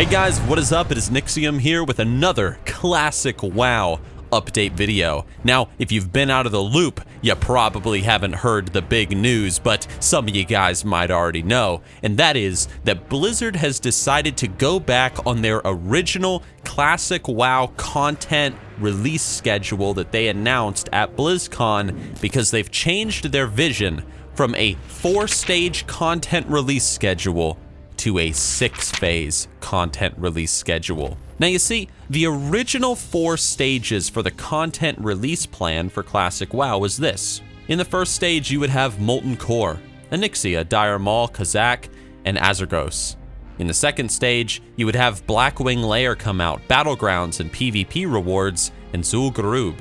Hey guys, what is up? It is Nixxiom here with another classic WoW update video. Now, if you've been out of the loop, you probably haven't heard the big news, but some of you guys might already know, and that is that Blizzard has decided to go back on their original classic WoW content release schedule that they announced at BlizzCon because they've changed their vision from a 4-stage content release schedule to a 6-phase content release schedule. Now you see, the original 4 stages for the content release plan for Classic WoW was this. In the first stage, you would have Molten Core, Nixxiom, Dire Maul, Kazak, and Azergos. In the second stage, you would have Blackwing Lair come out, Battlegrounds and PvP rewards, and Zul'Gurub.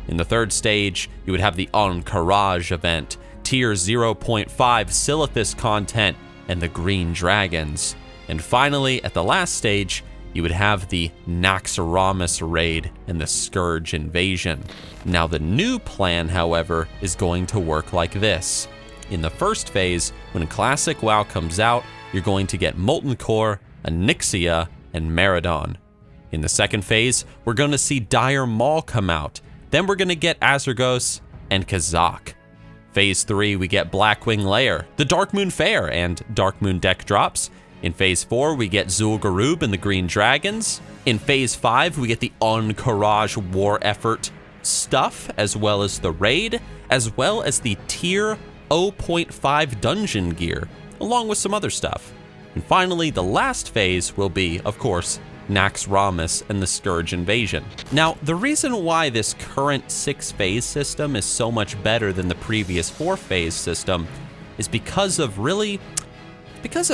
In the third stage, you would have the Encourage event, Tier 0.5 Silithus content, and the Green Dragons. And finally, at the last stage, you would have the Nixxiom raid and the Scourge invasion. Now the new plan, however, is going to work like this. In the first phase, when Classic WoW comes out, you're going to get Molten Core, Nixxiom, and Maraudon. In the second phase, we're going to see Dire Maul come out. Then we're going to get Azergos and Kazak. Phase 3, we get Blackwing Lair, the Darkmoon Fair, and Darkmoon deck drops. In Phase 4, we get Zul'Gurub and the Green Dragons. In Phase 5, we get the Encourage War Effort stuff, as well as the raid, as well as the Tier 0.5 dungeon gear, along with some other stuff. And finally, the last phase will be, of course, Nixxiom and the Scourge invasion. Now, the reason why this current 6-phase system is so much better than the previous 4-phase system is because of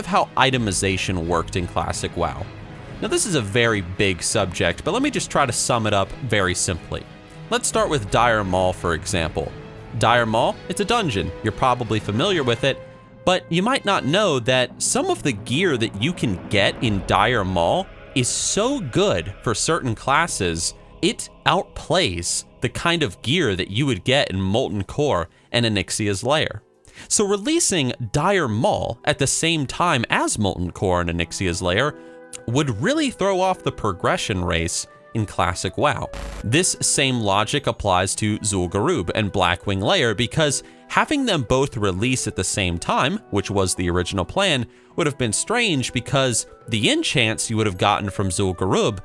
how itemization worked in Classic WoW. Now, this is a very big subject, but let me just try to sum it up very simply. Let's start with Dire Maul, for example. Dire Maul, it's a dungeon. You're probably familiar with it, but you might not know that some of the gear that you can get in Dire Maul is so good for certain classes, it outplays the kind of gear that you would get in Molten Core and Nixxiom's Lair. So releasing Dire Maul at the same time as Molten Core and Nixxiom's Lair would really throw off the progression race in Classic WoW. This same logic applies to Zul'Gurub and Blackwing Lair because having them both release at the same time, which was the original plan, would have been strange because the enchants you would have gotten from Zul'Gurub,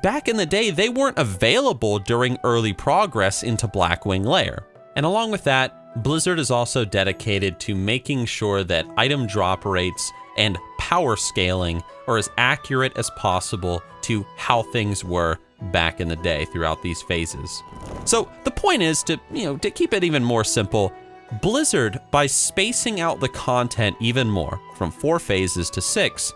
back in the day, they weren't available during early progress into Blackwing Lair. And along with that, Blizzard is also dedicated to making sure that item drop rates and power scaling are as accurate as possible to how things were back in the day throughout these phases. So the point is to keep it even more simple, Blizzard, by spacing out the content even more from 4 phases to 6,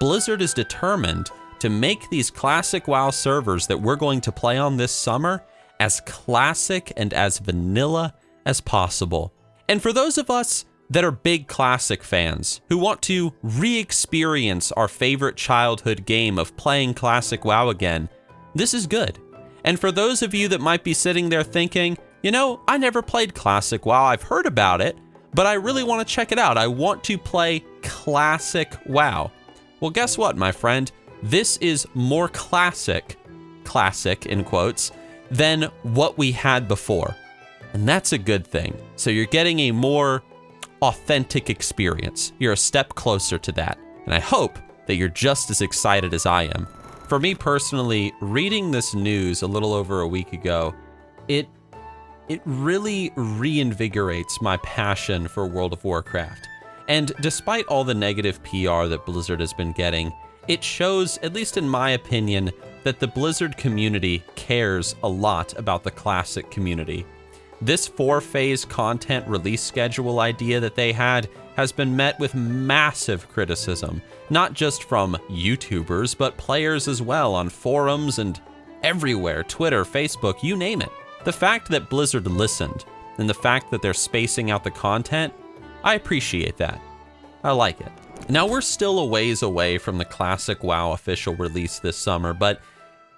Blizzard is determined to make these Classic WoW servers that we're going to play on this summer as classic and as vanilla as possible. And for those of us that are big Classic fans who want to re-experience our favorite childhood game of playing Classic WoW again, this is good. And for those of you that might be sitting there thinking, I never played Classic WoW, I've heard about it, but I really want to check it out. I want to play Classic WoW. Well, guess what, my friend? This is more classic in quotes, than what we had before. And that's a good thing. So you're getting a more authentic experience. You're a step closer to that. And I hope that you're just as excited as I am. For me personally, reading this news a little over a week ago, it really reinvigorates my passion for World of Warcraft. And despite all the negative PR that Blizzard has been getting, it shows, at least in my opinion, that the Blizzard community cares a lot about the Classic community. This 4-phase content release schedule idea that they had has been met with massive criticism, not just from YouTubers, but players as well on forums and everywhere, Twitter, Facebook, you name it. The fact that Blizzard listened and the fact that they're spacing out the content, I appreciate that. I like it. Now, we're still a ways away from the Classic WoW official release this summer, but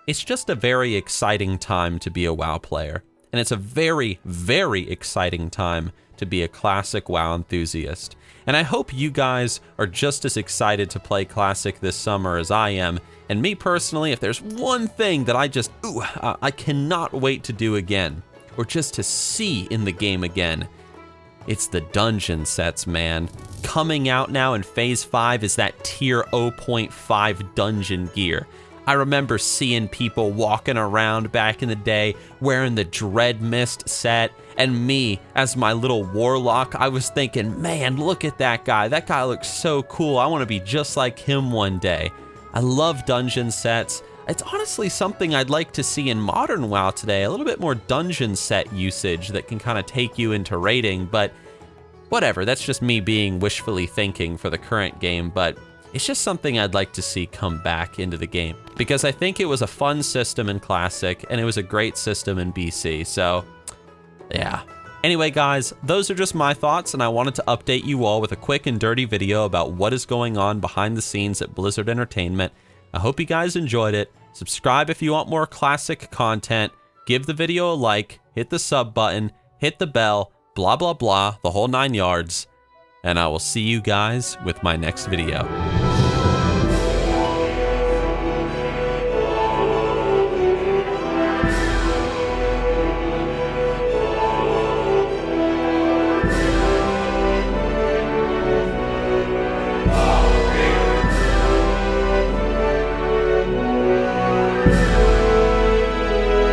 it's just a very exciting time to be a WoW player. and it's a very, very exciting time to be a Classic WoW enthusiast. And I hope you guys are just as excited to play Classic this summer as I am. And me personally, if there's one thing that I cannot wait to do again, or just to see in the game again, it's the dungeon sets, man. Coming out now in Phase 5 is that Tier 0.5 dungeon gear. I remember seeing people walking around back in the day wearing the Dread Mist set, and me, as my little warlock, I was thinking, man, look at that guy. That guy looks so cool. I want to be just like him one day. I love dungeon sets. It's honestly something I'd like to see in modern WoW today, a little bit more dungeon set usage that can kind of take you into raiding, but whatever, that's just me being wishfully thinking for the current game, but it's just something I'd like to see come back into the game, because I think it was a fun system in Classic, and it was a great system in BC, so yeah. Anyway, guys, those are just my thoughts, and I wanted to update you all with a quick and dirty video about what is going on behind the scenes at Blizzard Entertainment. I hope you guys enjoyed it. Subscribe if you want more Classic content. Give the video a like, hit the sub button, hit the bell, blah, blah, blah, the whole 9 yards. And I will see you guys with my next video.